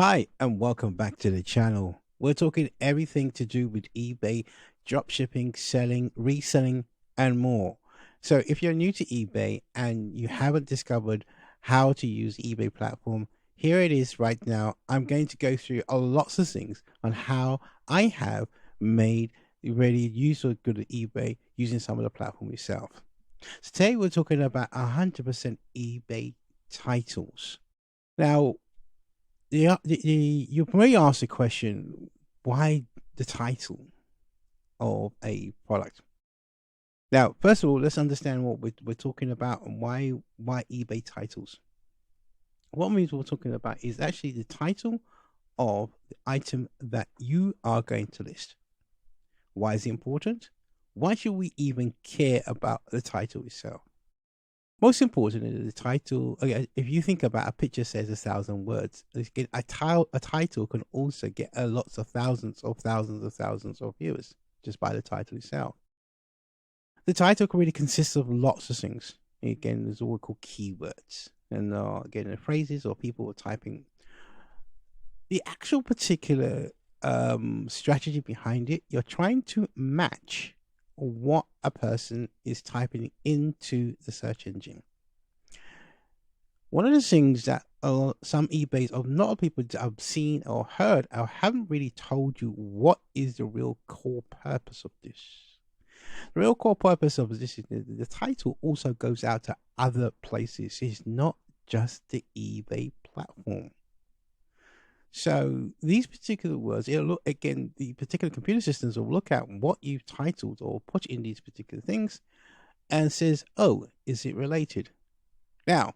Hi, and welcome back to the channel. We're talking everything to do with eBay, drop shipping, selling, reselling, and more. So if you're new to eBay and you haven't discovered how to use eBay platform, here it is right now. I'm going to go through lots of things on how I have made really useful good at eBay using some of the platform itself. So today we're talking about 100% eBay titles. Now, you may ask the question, why the title of a product? Now, first of all, let's understand what we're talking about and why eBay titles. What means we're talking about is actually the title of the item that you are going to list. Why is it important? Why should we even care about the title itself? Most important is the title. Okay, if you think about a picture says 1,000 words, a title can also get lots of thousands of viewers just by the title itself. The title really consists of lots of things. Again, there's what we call keywords, and again, the phrases or people are typing. The actual particular strategy behind it, you're trying to match what a person is typing into the search engine. One of the things that some eBays of a lot of people that I've seen or heard or haven't really told you what is the real core purpose of this. The real core purpose of this is the title also goes out to other places. It's not just the eBay platform. So these particular words, it'll look again, the particular computer systems will look at what you've titled or put in these particular things and says, oh, is it related? Now,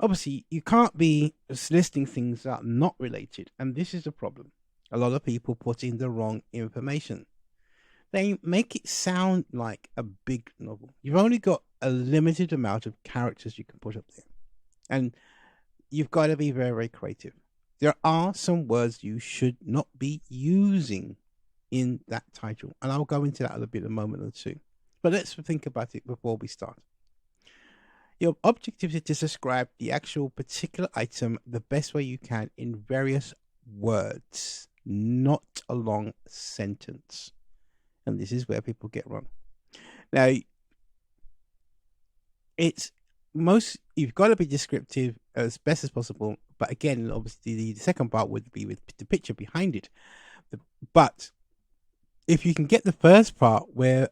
obviously, you can't be listing things that are not related, and this is the problem. A lot of people put in the wrong information. They make it sound like a big novel. You've only got a limited amount of characters you can put up there, and you've got to be very, very creative. There are some words you should not be using in that title, and I'll go into that in a bit in a moment or two. But let's think about it before we start. Your objective is to describe the actual particular item the best way you can in various words, not a long sentence. And this is where people get wrong. Now, you've got to be descriptive as best as possible. But again, obviously, the second part would be with the picture behind it. But if you can get the first part where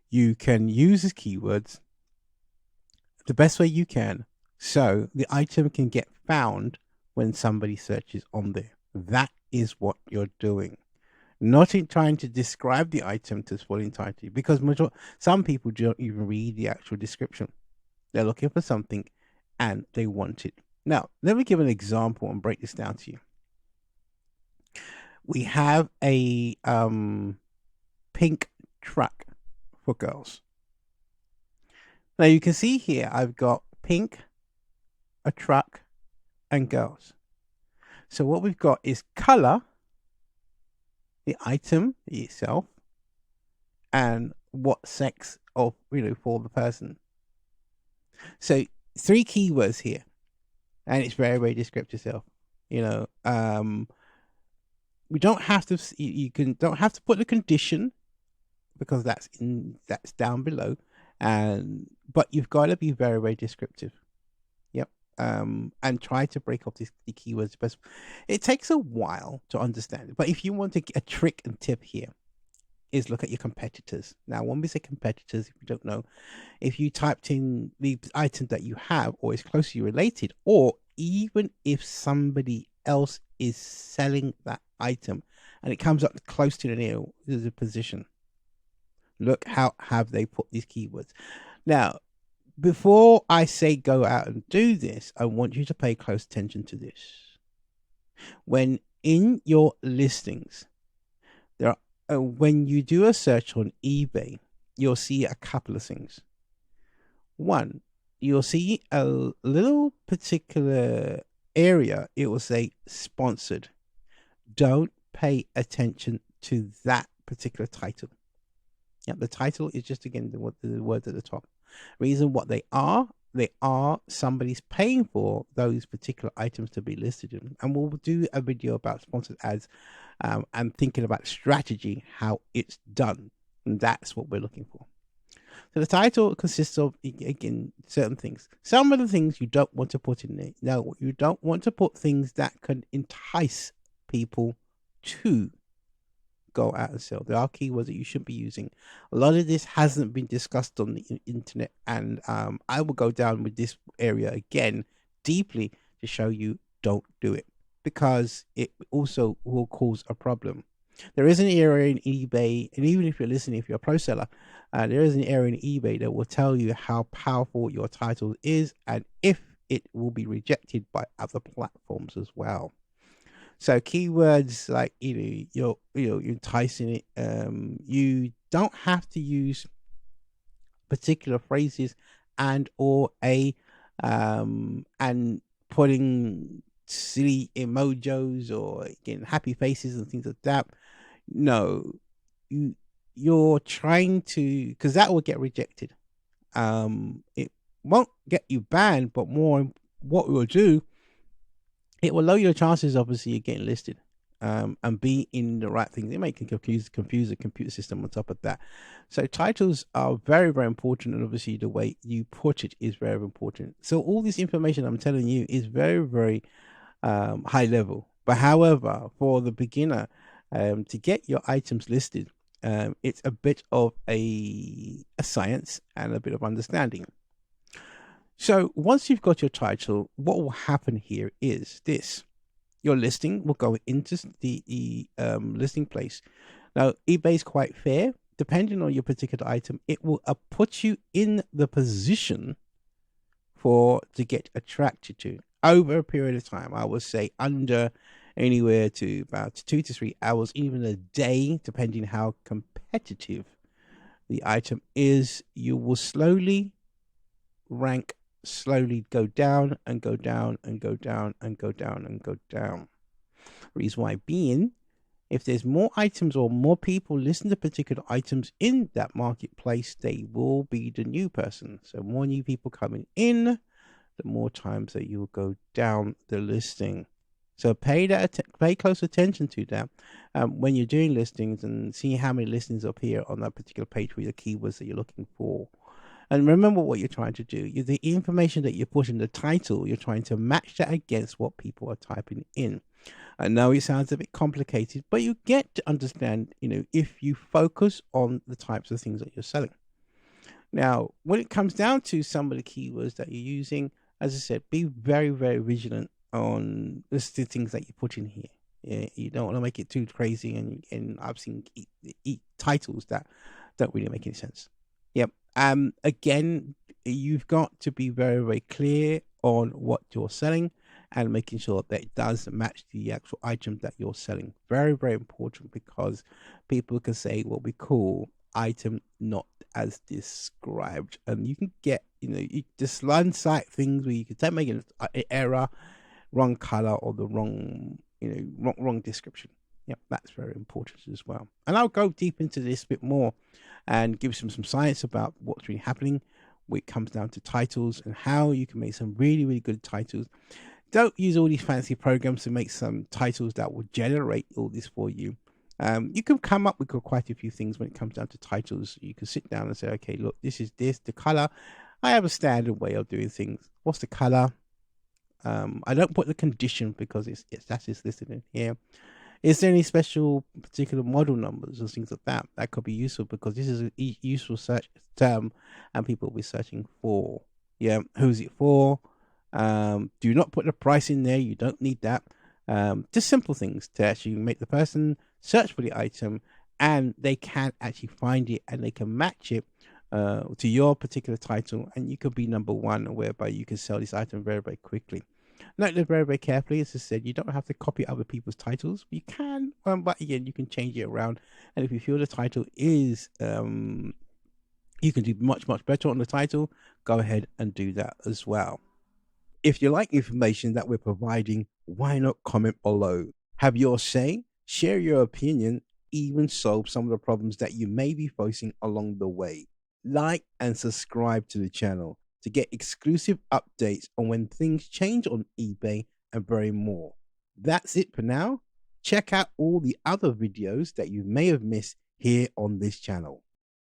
you can use the keywords the best way you can, so the item can get found when somebody searches on there. That is what you're doing, not in trying to describe the item to its full entirety, because some people don't even read the actual description. They're looking for something and they want it. Now, let me give an example and break this down to you. We have a pink truck for girls. Now you can see here I've got pink, a truck, and girls. So what we've got is color, the item itself, and what sex of for the person. So 3 keywords here, and it's very, very descriptive itself. We don't have to. Don't have to put the condition because that's down below. But you've got to be very, very descriptive. Yep. And try to break up the keywords best. It takes a while to understand it, but if you want to get a trick and tip here, is look at your competitors. Now, when we say competitors, if you don't know, if you typed in the item that you have or is closely related, or even if somebody else is selling that item and it comes up close to the position, look how have they put these keywords. Now, before I say go out and do this, I want you to pay close attention to this. When in your listings, when you do a search on eBay, you'll see a couple of things. One, you'll see a little particular area. It will say sponsored. Don't pay attention to that particular title. Yeah, the title is just, again, the words at the top. Reason what they are somebody's paying for those particular items to be listed in, and we'll do a video about sponsored ads, and thinking about strategy, how it's done, and that's what we're looking for. So the title consists of, again, certain things. Some of the things you don't want to put in there. No, you don't want to put things that can entice people to go out and sell. There are keywords that you shouldn't be using. A lot of this hasn't been discussed on the internet, and I will go down with this area again deeply to show you don't do it, because it also will cause a problem. There is an area in eBay, and even if you're listening, if you're a pro seller, there is an area in eBay that will tell you how powerful your title is and if it will be rejected by other platforms as well. So keywords like you're enticing it. You don't have to use particular phrases and or and putting silly emojis or again happy faces and things like that. No, you're trying to, because that will get rejected. It won't get you banned, but more what it will do, it will lower your chances obviously of getting listed, and be in the right things. It may confuse the computer system on top of that. So titles are very, very important, and obviously the way you put it is very important. So all this information I'm telling you is very, very high level, but however, for the beginner, to get your items listed, it's a bit of a science and a bit of understanding. So once you've got your title, what will happen here is this: your listing will go into the listing place. Now, eBay is quite fair. Depending on your particular item, it will put you in the position to get attracted to over a period of time. I would say under anywhere to about 2 to 3 hours, even a day, depending how competitive the item is. You will slowly rank, slowly go down and go down and go down and go down and go down. Reason why being, if there's more items or more people listen to particular items in that marketplace, they will be the new person. So more new people coming in, the more times that you will go down the listing. So pay close attention to that when you're doing listings, and see how many listings appear on that particular page with the keywords that you're looking for. And remember what you're trying to do. The information that you put in the title, you're trying to match that against what people are typing in. I know it sounds a bit complicated, but you get to understand, if you focus on the types of things that you're selling. Now, when it comes down to some of the keywords that you're using, as I said, be very, very vigilant on the things that you put in here. You don't want to make it too crazy, and I've seen titles that don't really make any sense. Yep. Again, you've got to be very, very clear on what you're selling and making sure that it does match the actual item that you're selling. Very, very important, because people can say, well, we call item not as described, and you can get, just line site things where you can make an error, wrong color, or the wrong description. Yeah, that's very important as well. And I'll go deep into this a bit more and give some science about what's really happening when it comes down to titles and how you can make some really, really good titles. Don't use all these fancy programs to make some titles that will generate all this for you. You can come up with quite a few things when it comes down to titles. You can sit down and say, okay, look, this is the color. I have a standard way of doing things. What's the color? I don't put the condition because that is listed in here. Is there any special particular model numbers or things like that that could be useful, because this is a useful search term and people will be searching for. Yeah, who's it for? Do not put the price in there. You don't need that. Just simple things to actually make the person search for the item, and they can actually find it and they can match it to your particular title, and you could be number one, whereby you can sell this item very, very quickly. Note that very, very carefully. As I said, you don't have to copy other people's titles. You can, but again, you can change it around. And if you feel the title is, you can do much, much better on the title, go ahead and do that as well. If you like information that we're providing, why not comment below? Have your say, share your opinion, even solve some of the problems that you may be facing along the way. Like and subscribe to the channel. to get exclusive updates on when things change on eBay and very more. That's it for now. Check out all the other videos that you may have missed here on this channel.